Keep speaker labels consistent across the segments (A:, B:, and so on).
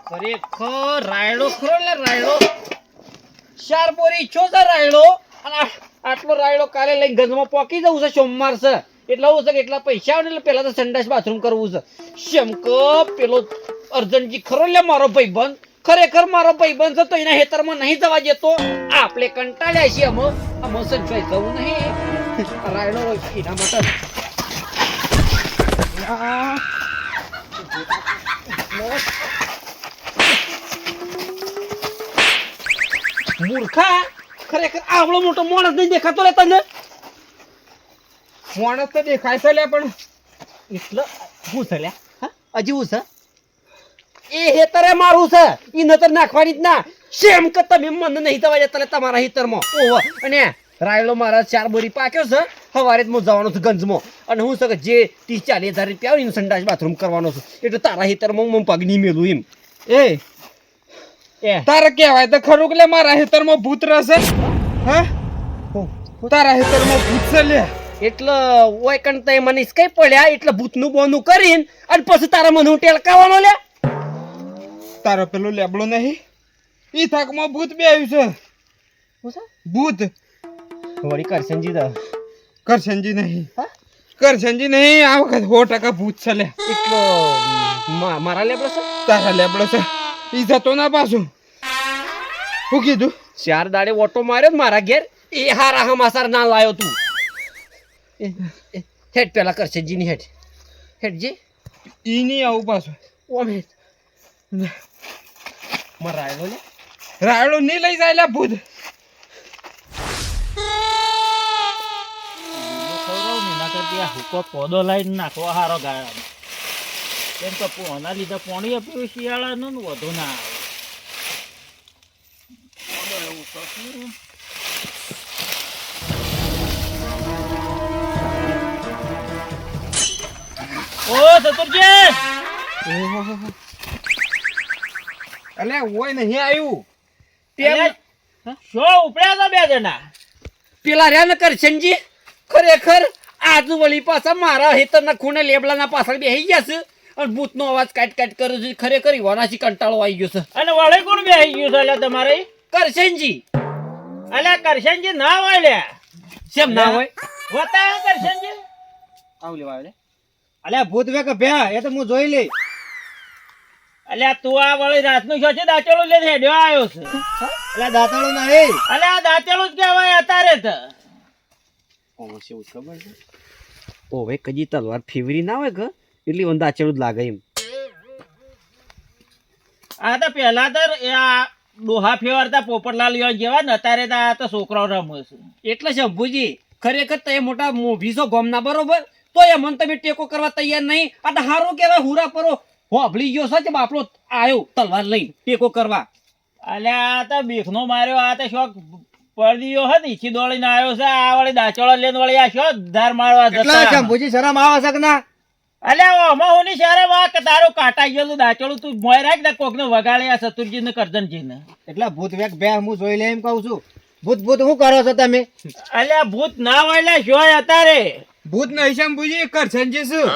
A: ખરેખર રાયડો ખરો ને રાયડો ચાર બોરી છો છે રાયડો અને આટલો રાયડો કાલે લઈને ગંજમાં પોકી જવું છે સોમવાર છે એટલે હું છે કે એટલા પૈસા આવે ને એટલે પેલા તો સંડાસ બાથરૂમ કરવું છે શેમક પેલો અર્જનજી ખરો લે મારો ભાઈબંધ ખરેખર મારો ભાઈબંધ છે તો એના હેતરમાં નહીં જવા દેતો આપણે કંટાળ્યા છીએ અમે સંજભાઈ જવું નહીં રાયડો એના માટે મૂર્ખા ખરેખર આવડો મોટો માણસ નહીં દેખાતો લે તને
B: માણસ તો દેખાય છે લે પણ
A: એટલે હું છે લે હા હજી હું છે એ હેતરે મારું છે એ નતર નાખવાની જ ના સેમ કે તમે મને નહીં થવા જતા તમારા હેતરમાં ઓહો અને રાયલો મારા 4 બોરી પાક્યો છે સવારે જ હું જવાનો છું ગંજમાં અને હું છે કે જે 30-40 હજાર રૂપિયા આવે એનું સંડાસ બાથરૂમ કરવાનો છું એટલે તારા હેતરમાં હું પગ નહીં મેલું એમ
B: એ તારે કહેવાય તો ખરું કે લે મારા હેતરમાં ભૂત રહેશે હા તારા હેતરમાં ભૂત છે લે
A: એટલે ઓય કંટાઈ મને કઈ પડ્યા એટલે ભૂતનું બોનું કરીને અને પછી તારા મને હું ટેલકાવાનો લે
B: તારો પેલો લેબડો નહીં ઈ થાકમાં ભૂત બે આવ્યું છે
A: શું છે
B: ભૂત
A: વળી કરશનજી દા
B: કરશનજી નહીં કરશનજી નહીં આ વખત 100% ભૂત છે લે
A: એટલો મારા લેબડો છે
B: તારા લેબડો છે ઈ જતો ના પાછું શું કીધું
A: 4 દાડે ઓટો માર્યો ને મારા ઘેર એ હારા હમાસાર ના લાયો તું હેડ પેલા કરશનજી ની હેડજી
B: ઈ નહીં આવું પાછું
A: ઓમે મરાયલો લે
B: રાયડો નહીં લઈ જાય લે ભૂત
C: હુકો પોદો લઈને નાખવા હારો ગાળા કેમ કે પોના લીધે પાણી આપ્યું શિયાળાનું ને વધુ ના આવે એવું કશું ઓ ચતુરજી
B: અલે ઓય નહીં આવ્યું
A: તેમ
C: શો ઉપડ્યા તો બે જણા
A: પેલા રહ્યા ને કરશનજી ખરેખર આજુ વળી પાછા મારા હેતરના ખૂણે લેબલાના પાછળ બેસી ગયા છે અને ભૂતનો અવાજ કાટ કરે છે ખરેખર ઈવાનાથી કંટાળો આવી ગયો છે
C: અને વળે કોણ બેસી ગયું છે એટલે તમારે
A: કરશનજી
C: અલ્યા કરશનજી ના હોય લે
A: કેમ ના હોય
C: હોતા કરશનજી
A: આવ લેવા આવે
B: અલે ભૂત વે કે ભ્યા એ તો હું જોઈ લઈ
C: અલ્યા તું આ વળી રાતનું શો છે દાંતેલું લઈને હેડ્યો આવ્યો છે
B: અલે દાંતણો નહીં
C: અલ્યા દાંતેલું જ કહેવાય અત્યારે તો
A: ઓમાં શું ખબર છે ઓવે કજી તલવાર ફેવરી ના હોય કે એટલી વંદા ચેડું જ લાગે એમ
C: આ તો પહેલા તો આ ડોહા ફેવરતા પોપટલાલ જેવા ને અત્યારે તો આ તો છોકરાઓ રમે છે
A: એટલે શંભુજી ખરેખર તો એ મોટા મોભીસો ગોમના બરોબર તો એ મન તમે ટેકો કરવા તૈયાર નહીં આ તો હારું કહેવાય હુરા પરો હોભળી ગયો છે બાપલો આવ્યો તલવાર લઈને ટેકો કરવા
C: અલ્યા આ તો બીખનો માર્યો આ તો શોખ પડદીયો હે નીચી દોડીને આવ્યો છે આ વળી દાચોળો લઈને વળી આ શો ધાર મારવા જતા
B: શંભુજી શરમ આવે છે કે ના
C: અલ્યા ઓમાં હોની શરમ આ કે તારું કાટાઈ ગયેલું દાચોળું તું મોય રાખ ને કોકને વગાડે આ ચતુરજી ને કરજનજી ને
B: એટલે ભૂત વેક બે હું જોઈ લે એમ કહું છું ભૂત ભૂત શું કરો છો તમે
C: અલ્યા ભૂત ના હોય લે શોય અત્યારે
B: ભૂત નહીં શંભુજી કરશનજી શું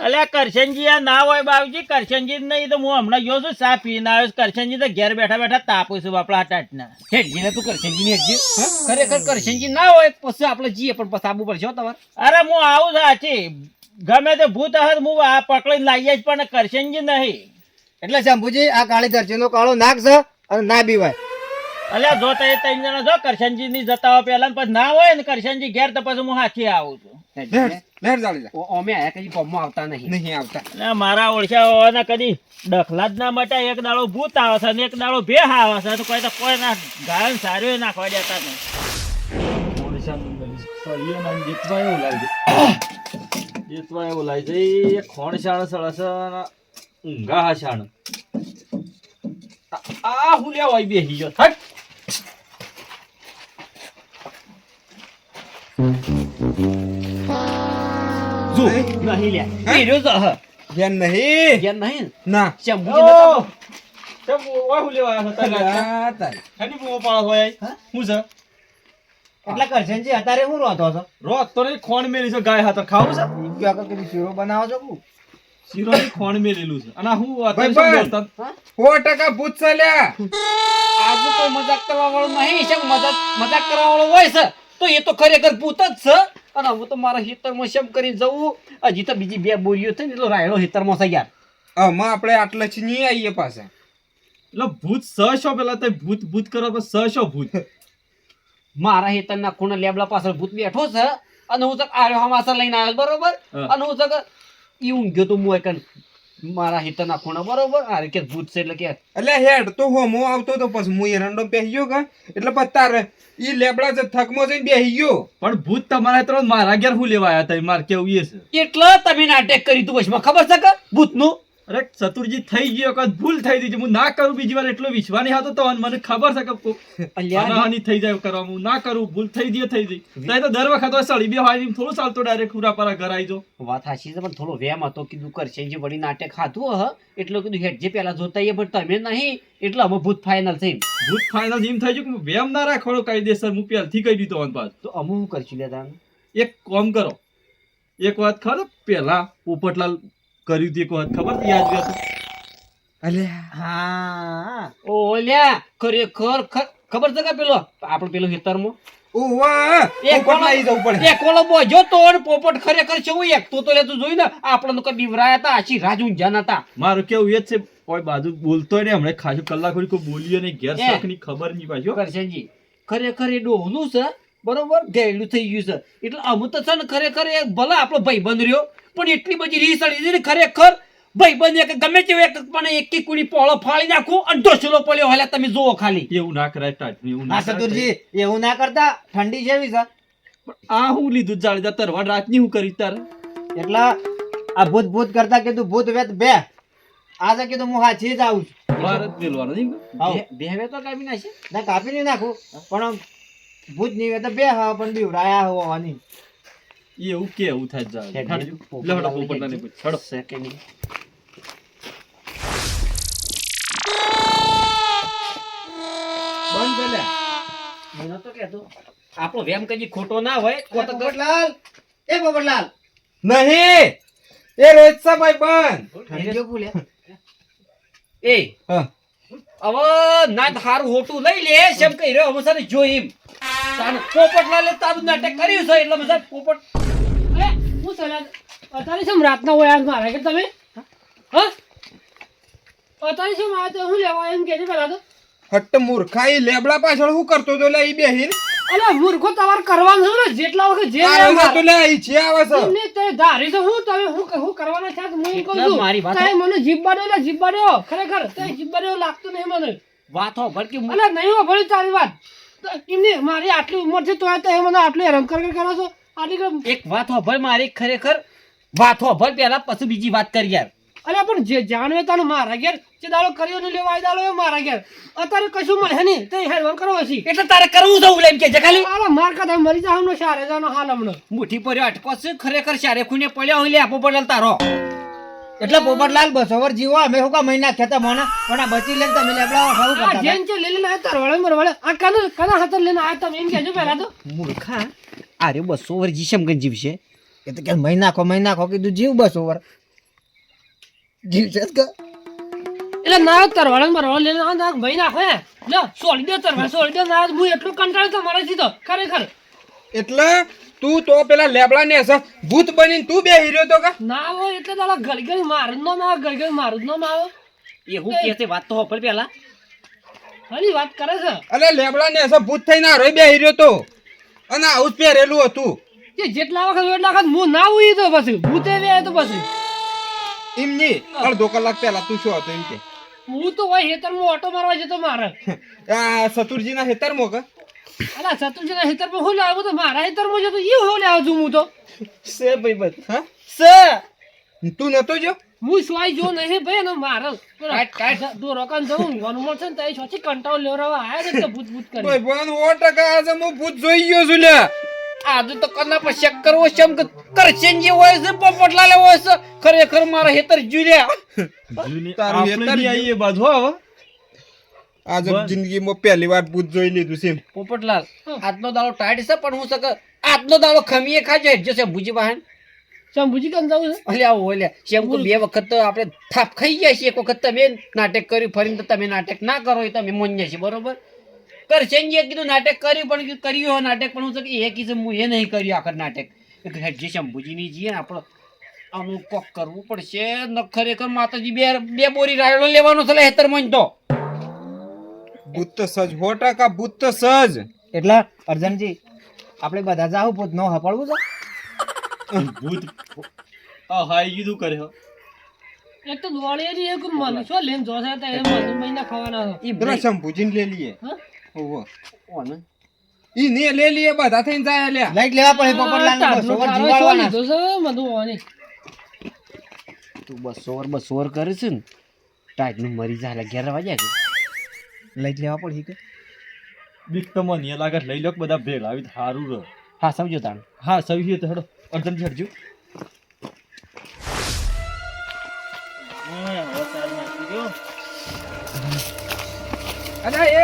C: અલ્યા કરશનજી આ ના હોય બાબુજી કરશનજી નહીં તો હું હમણાં ગયો છું ચા પીને આવ્યો છું કરશનજી તો ઘેર બેઠા બેઠા તાપું છું બાપડા ટાટના
A: હેડજી ને તું કરશનજી ને હેડજી ખરેખર કરશનજી ના હોય પછી આપણે જઈએ પણ પછી આવવું પડશે હો તમારે
C: અરે હું આવું છું આથી ગમે તે ભૂત હશે હું આ પકડીને લાવીએ જ પણ કરશનજી નહીં
B: એટલે શંભુજી આ કાળી દર્શનનો કાળો નાક છે અને ના બીવાય
C: અલ્યા જો તો એ 3 જણા જો કરશનજી ની જતા હોય પેલા પછી ના હોય ને કરશનજી ઘેર તો પછી હું હાથી આવું છું
B: લહેર જાળી
A: અમે આયા કદી ગામમાં આવતા નહીં
B: આવતા
C: એટલે મારા ઓળખ્યા કદી ડખલા જ ના મટા એક દાડો ભૂત આવે છે ને એક દાડો ભેહ આવે છે તો કોઈ ના ગાયન સારું નાખવા દેતા નહીં
D: જીતવા એવું લાગે છે ખોણ શાણ સળસ ઊંઘા હા શાણ આ હું લેવા આવી બેસી ગયો થટ
A: જો નહીં લે હીરો જ હ
B: જ્ઞાન નહીં
A: જ્ઞાન નહીં
B: ના
A: શંભુજી નતા
D: તે ઓય હું લેવા આવ્યો હતા હની બહુ પાળો હોય હું છે
B: એટલે કરશનજી અત્યારે હું રોતો છો
D: રોજ તો નહીં ખોણ મેલી છે ગાય હાથર ખાવું છે
B: ક્યાં કદી શીરો બનાવો છો કુ
D: શીરોની ખોણ મેલેલું છે અને હું અત્યારે
B: ભાઈ,
D: શું બોલતા?
A: હા?
B: 100% ભૂત છે લ્યા.
A: આજુ કોઈ મજાક કરવા વાળો નહીં છે. મજાક કરવા વાળો હોય છે તો એ તો ખરેખર ભૂત જ છે. અને હું તો મારા હિતરમાં શેમ કરીને જવું. હજી તો બીજી 2 બોરીઓ થઈ ને એટલો રાયડો હિતરમાં છે યાર.
B: આમાં આપણે આટલે જ નહીં આવીએ પાછા.
D: એટલે ભૂત સ શો પેલા તે ભૂત કરો પણ સ શો ભૂત?
A: મારા હિતરના ખૂણે લેબડા પાછળ ભૂત બેઠો છે અને હું તો આર્યો હમાસા લઈને આવ્યો બરોબર.
D: હા.
A: અને હું તો ઈ ઊંઘ્યો તો હું એકન મારા હિતરના ખૂણે બરોબર. આરે કે ભૂત છે એટલે કે
B: એટલે હેડ તો હોમો આવતો તો પછી હું એરંડો બેસી ગયો કા એટલે પછી તારે ઈ લેબડા જે થકમાં જઈને બેસી ગયો.
D: પણ ભૂત તમારા ત્રણ મારા ઘેર હું લેવા આવ્યા હતા? માર કેવું એ છે.
A: એટલે તમે નાટક કરી તું વચમાં ખબર છે કે ભૂતનું?
D: અરે ચતુરજી થઈ ગયો વખત ભૂલ થઈ ગઈ છે. હું ના કરું બીજી વાર એટલો વિશ્વાસ નહીં આવતો તો મને ખબર છે કે
A: અલ્યા
D: હાની થઈ જાય કરવા હું ના કરું ભૂલ થઈ ગઈ તો દર વખત હોય સળી બે હોય થોડું ચાલતો ડાયરેક્ટ પૂરા પારા ઘર આવી જાઉં.
A: વાત હાચી છે પણ થોડો વેમ હતો કીધું કરશે જે વળી નાટક ખાધું હ એટલે કીધું હેડ જે પેલા જોતા એ પણ તમે નહીં એટલે અમે ભૂત ફાઇનલ થઈ.
D: ભૂત ફાઇનલ એમ થઈ ગયું કે વેમ ના રાખવાનો કાયદેસર હું પહેલથી કહી દીધો પાછ.
A: તો અમે શું કરશું લે તાન?
D: એક કામ કરો, એક વાત ખબર પેલા પોપટલાલ કર્યું હતું એક વાત ખબર છે? યાદ ગયા
B: અલ્યા
A: હા ઓલ્યા ખરેખર ખબર છે કે પેલો આપણો પેલો હિતરમાં
B: ઓવા
A: એક
B: પોપટ લઈ જવું પડે.
A: એક ઓલો બોજો તો અને પોપટ ખરેખર છે હું એક તો લેતું જોઈ ને આપણને કોઈ બીવરાયા હતા આછી રાજુ જન હતા.
D: મારું કેવું એ જ છે કોઈ બાજુ બોલતો ને હમણાં ખાસું કલાક કોઈ બોલ્યો નહીં ઘેર
A: એ.
D: શાકની ખબર નહીં પાછો.
A: કરશનજી ખરેખર એ ડોહલું છે બરોબર ગયેલું થઈ ગયું છે એટલે અમુક તો છે ને ખરેખર એ ભલે આપણો ભાઈબંધ રહ્યો પણ એટલી બધી રીસ અડી ને ખરેખર ભાઈબંધ એક ગમે તે એક પણ એક કુડી પોળો ફાળી નાખું અને ઢોસલો પડ્યો હાલે તમે જોવો ખાલી.
D: એવું ના કરાય ટાટનું, એવું ના
E: હા
D: કરાય.
E: ચતુરજી એવું ના કરતા ઠંડી જેવી છે
D: પણ આ હું લીધું જાડેજા તરવાડ રાતની હું કરી તારે?
E: એટલે આ ભૂત ભૂત કરતા કીધું ભૂત વેત બે આજે કીધું હું હાથી જ આવું છું
D: ભારત મેલવાનો નહીં?
E: આવો.
A: બેહવે તો કાપી નાખે
E: ના કાપી નહીં નાખું પણ આમ ભૂત નહીં વેત બે હા પણ બીવરાયા હોવાની
D: એવું કેવું થાય જાડે? હેડજો. લે હેડો પોપટલાલને પૂછ. હેડો.
A: સેકન્ડ
B: બંધ છે લ્યા.
A: મને તો કહેતો આપણો વેમ કદી ખોટો ના હોય કો તો
E: પોપટલાલ એ પોપટલાલ
B: નહીં એ રોજ છે ભાઈ બંધ.
E: ઠંડી જેવું ફૂલે
A: એ
B: હા
A: હવે નાદ હારું હોટું લઈ લે જેમ કહી રહ્યો હવે સાને જોઈ એમ તારું પોપટલાલે તારું નાટક કર્યું છે એટલે બધા પોપટ
F: અરે હું સલાહ અત્યારે શું રાતના હોય આજ મારા કે તમે હા અત્યારે શું મારે તો હું લેવા એમ કે છે પેલા તો
B: હટ્ટ મૂર્ખા ઈ લેબડા પાછળ શું કરતો તો લે ઈ બેહીન
F: અલે મૂર્ખો તમારે કરવાનું છે ને જેટલા વખત જે
B: આ રંગા તો લે ઈ છે આવે છે.
F: એમને તે ધારી તો હું તમે હું કરવાના છે હું એમ કહું
A: એટલે
F: છું
A: મારી વાત
F: તમે મને જીભ બાડ્યો ખરેખર તે જીભ બાડ્યો લાગતો નહીં મને
A: વાત હો ભડકી
F: અલે નહીં હો ભલે તારી વાત તો એમની મારી આટલી ઉંમર છે તો એ મને આટલું હેરાન કરો છો આટલી
A: એક વાત હો ભલ મારી ખરેખર વાત હો ભલ પહેલા પછી બીજી વાત કરી યાર
F: અલે પણ જે જાણવે તાનું મારા ઘેર જે દાડો કર્યો ને લેવા દાડો એ મારા ઘેર અત્યારે કશું મળે નહીં તે હેરાન કરો હશે
A: એટલે તારે કરવું છે ઓલે એમ કે છે ખાલી
F: આલા માર કાઢા મરી જા હમણાં શારે જાનો હાલ હમણાં
A: મુઠ્ઠી પર અટકો છે ખરેખર શારે ખૂને પડ્યો હોય લે આપો પડેલ તારો
E: એટલે પોપટલાલ 200 વર્ષ જીવો અમે શું કા મહિના ખેતા મોના પણ આ બચી લઈને તમે લેબડા ખાવું
F: આ
E: કરતા
F: જેન છે લઈને આ તરવાળે મરવાળે આ કના હાથ લઈને આ તમે એમ કહેજો પહેલા તો
A: મૂર્ખા અરે 200 વર્ષ જીશમ ગન જીવશે
E: એ તો કે મહિના ખો કીધું જીવ 200 વર્ષ જીવ છે કે
F: એટલે ના તરવાળે મરવાળે લઈને આ નાખ ભાઈ નાખો હે લે સોળી દે તરવાળે સોળી દે ના હું એટલું કંટાળ્યો તો મારાથી તો ખરેખર
B: એટલે તું તો પેલા લેબડા ને હશે ભૂત બનીને તું બેહી રહ્યો તો કા
F: ના હોય એટલે તારા ઘડી મારું જ ના આવે ઘડી મારું જ ના આવે
A: એવું કે છે વાત તો હોપર પેલા
F: હરી વાત કરે છે
B: અલે લેબડા ને હશે ભૂત થઈને આ રોય બેહી રહ્યો તો અને આવું જ પહેરેલું હતું
F: કે જેટલા વખત એટલા વખત હું ના ઉઈ તો પછી ભૂતે વે તો પછી
B: એમ ની અડધો કલાક પહેલા તું શું હતો એમ કે
F: હું તો હોય હેતરમાં ઓટો મારવા જતો મારે
B: આ સતુરજી ના હેતર મો કા
F: અલા સતુરજીના હેતરમાં હું લાવ્યો તો મારા હેતરમાં જતો ઈ હું લાવ્યો છું હું તો
A: સે ભાઈબંધ
B: હા
A: સે
B: તું નતો જો
F: હું સ્વાઈ જો નહીં ભાઈ ને મારે દો રોકાન જવું ઊંઘવાનું મળશે ને ત્યાં સોચી કંટાળો લેવરાવા આયા ને ભૂત ભૂત કરી
B: ભાઈ પણ 100% આજે હું ભૂત જોઈ ગયો છું લ્યા
A: આજે તો કના પર શક કરવો છે એમ કે કરશન જે હોય છે પોપટલાલે હોય છે ખરેખર મારા હેતર જુલ્યા
D: જૂની
B: તારું
D: આપણે
B: હેતર
D: બી આઈએ બાજુ હવે
B: આજે જિંદગીમાં પહેલી વાર ભૂત જોઈ લીધું છે
A: પોપટલાલ આજનો દાડો ટાઈટ છે પણ હું સક આજનો દાડો ખમીએ ખાજો હેડજો છે ભુજી બહાન
F: શંભુજી કેમ જવું છે
A: અલ્યા ઓલ્યા શેમ તો 2 વખત તો આપણે થાપ ખાઈ ગયા છીએ. એક વખત તમે નાટક કર્યું ફરીને તો તમે નાટક ના કરો એ તમે મોન્યા છે બરોબર. કરશનજીએ કીધું નાટક કર્યું પણ કીધું કર્યું હોય નાટક પણ હું તો એ કીધું હું એ નહીં કર્યું આખર નાટક. જે શંભુજીની જઈએ ને આપણે આનું કોક કરવું પડશે ન ખરેખર માતાજી બે બોરી રાયડો લેવાનો છે હેતર મન તો.
B: ભૂત તો સજ 100% ભૂત તો સજ.
E: એટલે અર્જનજી આપણે બધા જાવું ભૂત નો હપાડવું છે
D: ભૂત આ હાઈ કીધું કરે હો.
F: એક તો દોડે એક મન શું લઈને જોશે તો એ મન મહિના ખાવાના છે.
A: ઈ
B: પેલા શંભુજીને લઈ લઈએ.
F: હા?
B: ઓહો.
A: ઓને
B: ઈ ને લઈ લઈએ બધા થઈને જાય લ્યા.
E: લાઈટ લેવા પડે પોપટલાલને
F: તારનો
E: 200
F: તારો
E: જીવાડવાના.
F: શું લીધો છે બધું હોવાની.
A: તું 200 કરે છે ને ટાઈટ નું મરી જાય 11 વાગ્યા કે
E: લાઈટ લેવા પડે કે
D: બીક તો મને લાગે લઈ લો કે બધા ભેગા આવી સારું રહે.
A: હા સમજો તાણ.
D: હા સવી તો હેડો અર્જનજી હટજો.
B: અરે એ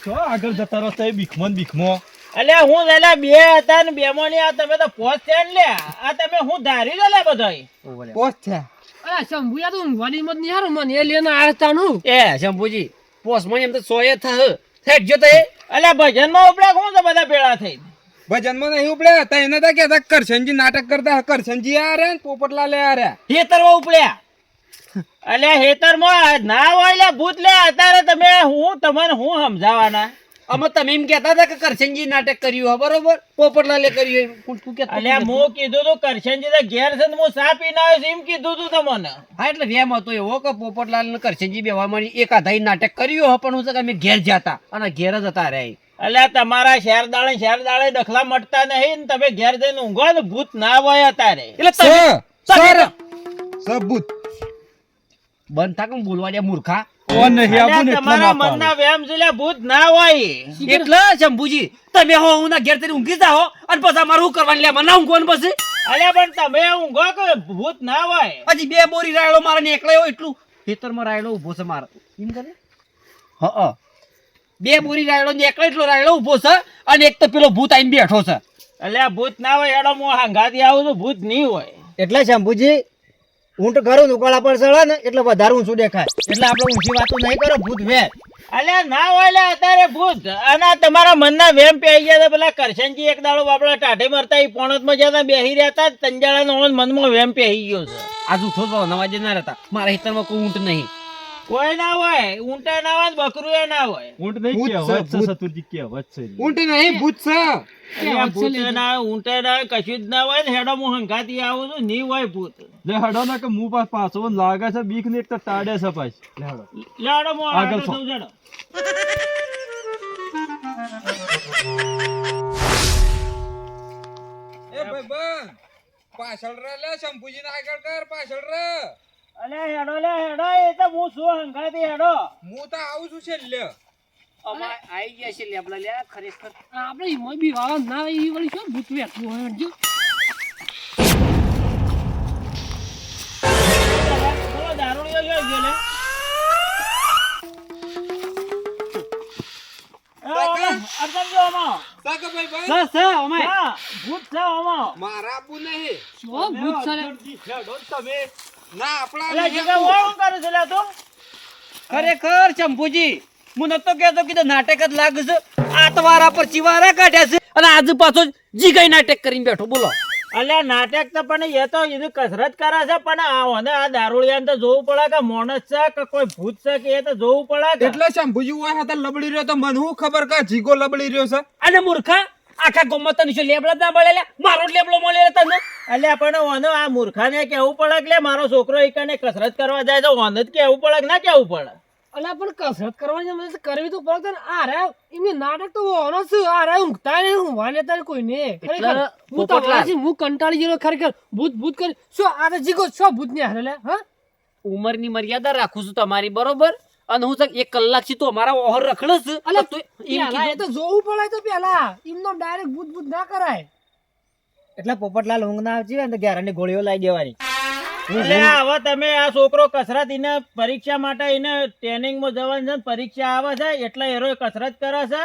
D: છો આગળ જતા રહો તો બીખમો
C: અલ્યા હું પેલા 2 હતા ને 2 માં આ તમે તો પોસ્ટ છે ને લે આ તમે હું ધારી લો લે બધાય.
B: પોસ્ટ છે.
F: અરે શંભુયા તો ઊંઘવાની મત નહીં હારું મને એ લઈને આવ્યા તાનું.
A: એ શંભુજી પોસ્ટમાં એમ તો 100 થયો તો એ
C: અલ્યા ભજન માં ઉપડ્યા કોણ છે બધા ભેળા થઈ
B: ભજનમાં નહીં ઉપડ્યા તા એને તો કહેતા કરશનજી નાટક કરતા કરશનજી આ રે ને પોપટલાલ આ રે.
A: હેતરમાં ઉપડ્યા.
C: અલ્યા હેતર માં ના હોય લે ભૂત લે અત્યારે તમે હું તમને હું સમજાવવાના.
A: અમે તમે એમ કહેતા હતા કે કરશનજી નાટક કર્યું હે બરોબર પોપટલાલે કર્યું હું કહેતો
C: અલ્યા હું કીધું તું કરશનજી તો ઘેર છે ને હું સા પીને આવ્યો છું એમ કીધું તું તમને.
A: હા એટલે વેમ હતો એવો કે પોપટલાલ ને કરશનજી બેવા મળી એક આધાઈ નાટક કર્યું હે પણ હું તો કે અમે ઘેર જતા અને ઘેર જ હતા રે.
C: અલ્યા તમારા શેર દાડે ડખલા મટતા નહીં ને તમે ઘેર જઈને ઊંઘો ને ભૂત ના હોય અત્યારે.
A: એટલે
B: સ
A: તમે
B: સબૂત
A: બંધ થાક બોલવા દે મૂર્ખા.
D: ઓ નહીં
C: અલ્યા
D: આવું ને
C: તમારા મનના વેમ છે લ્યા ભૂત ના હોય.
A: એટલે શંભુજી તમે હો હું ના ઘેર તરી ઊંઘી જાઓ અને પછી અમારે શું કરવાનું લે મને ઊંઘવાનું પછી
C: અલ્યા પણ તમે ઊંઘો કે ભૂત ના હોય.
A: હજી 2 બોરી રાયડો મારે ને એકલો એટલું ખેતરમાં રાયડો ઊભો છે મારે એમ કરે. હા 2 બોરી રાયડો ને એકલો એટલો રાયડો ઊભો છે અને એક તો પેલો ભૂત આઈને બેઠો છે.
C: અલ્યા ભૂત ના હોય એડો હું હાંગાથી આવું તો ભૂત નહીં હોય.
E: એટલે શંભુજી ઊંટ ઘરું ઉકાળા પર ચડે ને એટલે વધારે ઊંચું દેખાય એટલે આપણે ઊંચી વાતો નહીં કરો ભૂત વે
C: અલ્યા ના હોય લે અત્યારે ભૂત અને આ તમારા મનના વેમ પી ગયા હતા. પેલા કરશનજી એક દાડો બાપડા ટાઢે મરતા ઈ પોણતમાં જતા બેહી રહેતા તંજાળાનો મનમાં વેમ પેહી ગયો છે.
A: આ જૂઠો તો નવાજે ના રહેતા મારા ખેતરમાં કોઈ ઊંટ નહીં.
C: કોઈ ના હોય ઊંટે ના હોય બકરું ના હોય.
D: ઊંટ નહીં
B: ભૂત
D: કહેવત
B: છે,
D: છે
B: ભૂત.
D: સતુરજી કહેવત છે.
B: ઊંટ નહીં ભૂત છે.
C: અલ્યા ભૂતે ના હોય ઊંટે ના હોય કશું જ ના હોય ને હેડો હું હંગાથી આવું છું નહીં હોય ભૂત.
D: લે હડો ના કે મું પાછો લાગે છે બીક ને એક તો ટાડે છે પાછ લે હડો
C: લેડો હું
D: આગળ
C: આગળ
D: ફો.
C: જઉં જડો.
B: એ ભાઈબંધ પાછળ રે લે શંભુજી ના આગળ કર પાછળ રે.
C: અલ્યા હેડો લે હેડો એ તો હું શું હંગાથી હેડો.
B: હું તો આવું છું છેલ્લે.
A: અમારે આવી ગયા છે લેબડા લે ખરેખર.
F: આપણે ઈમાં બી વાળા ના ઈ વળી શું ભૂત વેઠવું હોય હટજો.
C: બોલો દારૂડિયો લઈ ગયો લે. અર્જનજી આમાં.
B: સાકા ભાઈબંધ
C: હા, ભૂત છે આમાં.
B: મારા આપુ નહીં.
F: શું ભૂત છે લે?
C: હેડો ને તમે.
B: ના આપણા
C: અલ્યા
B: નહીં
C: જીગા
B: આપવું.
C: વાળું કરે છે લે તું.
A: ખરેખર શંભુજી હું નતો કહેતો કીધું નાટક જ લાગે છે. આતવારા પર ચીવારા કાઢ્યા છે અને આજે પાછો જીગાઈ નાટક કરીને બેઠો બોલો.
C: અલ્યા નાટક તો પણ એ તો એની કસરત કરે છે પણ આ દારૂડિયાને તો જોવું પડે કે માણસ છે કે કોઈ ભૂત છે કે એ તો જોવું પડે કે.
B: એટલે શંભુજી હોય હતા લબડી રહ્યો તો મને શું ખબર કે જીગો લબડી રહ્યો છે.
A: અને મૂર્ખા આખા ગોમમાં તને શું લેબડા ના મળે મારો જ લેબડો મળે તને.
C: અલ્યા પણ ઓનો આ મૂર્ખાને કેવું પડે કે લે મારો છોકરો એકને કસરત કરવા જાય તો ઓને જ કેવું પડે કે ના કેવું પડે.
F: અલા પણ કસરત કરવાની મને તો કરવી તો પડે ને. આ રે એમની નાટક તો હોનો છે. આ રે ઊંઘતા નહીં ઊંઘવા લેતા નહીં કોઈને. ખરેખર હું તો વાંચી હું કંટાળી ગયેલો ખરેખર ભૂત ભૂત કરી શું આ તો જીગો શું ભૂત ને હારે લે હા
A: ઉંમરની મર્યાદા રાખું છું તમારી બરોબર અને હું 1 કલાકથી તો અમારા ઓહર રખડે છે.
F: અલા
A: તો એમ
F: પેલા એ તો જોવું પડે તો પેલા એમનો ડાયરેક્ટ ભૂત ભૂત ના કરાય.
E: એટલે પોપટલાલ ઊંઘ ના આવતી હોય ને તો ગ્યારાની ગોળીઓ લાવી દેવાની.
C: એટલે હવે તમે આ છોકરો કસરત એને પરીક્ષા માટે એને ટ્રેનિંગમાં જવાનું છે પરીક્ષા આવે છે એટલે એરો કસરત કરે છે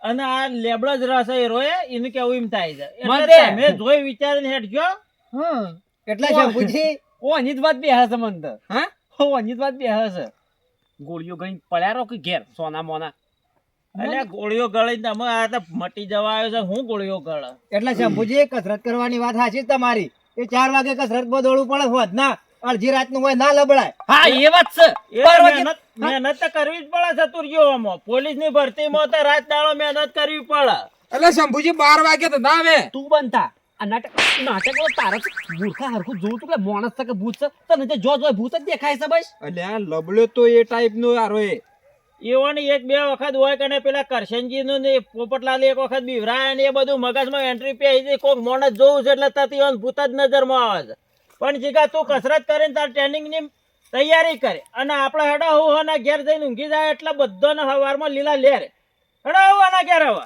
C: અને આ લેબડો જ રસ એ રોય એનું કેવું એમ થાય છે એટલે
A: મતે.
C: તમે જોઈ વિચારીને હેડજો.
F: હા
E: કેટલા શંભુજી
A: ઓ અનિત વાત બે હશે મન તો
B: હા
A: ઓ અનિત વાત બે હશે ગોળીઓ ગઈ પડ્યા રહો કે ઘેર સોના મોના
C: એટલે ગોળીઓ ગળી તમે આ તો મટી જવા આવ્યો છે હું ગોળીઓ ગળ
E: એટલા શંભુજી કસરત કરવાની વાત સાચી જ તમારી એ 4 વાગે કસરત માં દોડવું પડે હોત ના અડધી રાતનું હોય ના લબડાય
A: હા એ વાત છે બાર વાગે
C: મહેનત તો કરવી જ પડે ચતુર્જીઓમાં પોલીસ ની ભરતીમાં તો રાત દાડો મહેનત કરવી પડે.
B: એટલે શંભુજી 12 વાગે તો ના આવે
A: તું બનતા આ નાટક તારે મૂર્ખા હરખું જોવું તું કે માણસ છે કે ભૂત છે તને જે જો ભૂત જ દેખાય છે બસ
B: એટલે આ લબડ્યો તો એ ટાઈપ નો આરો એ
C: એવો ને એક બે વખત હોય કે પેલા કરશનજી નું ને પોપટલાલ એક વખત બીવરાય ને એ બધું મગજમાં એન્ટ્રી પે આવી કોઈક માણસ જોવું છે એટલે તતી ઓન ભૂત જ નજરમાં આવે છે. પણ જીગા તું કસરત કરીને તાર ટ્રેનિંગ ની તૈયારી કરે અને આપણે હેડા હું ઘેર જઈને ઊંઘી જાય એટલે બધાને સવારમાં લીલા લેર હેડા હું ઘેર હવે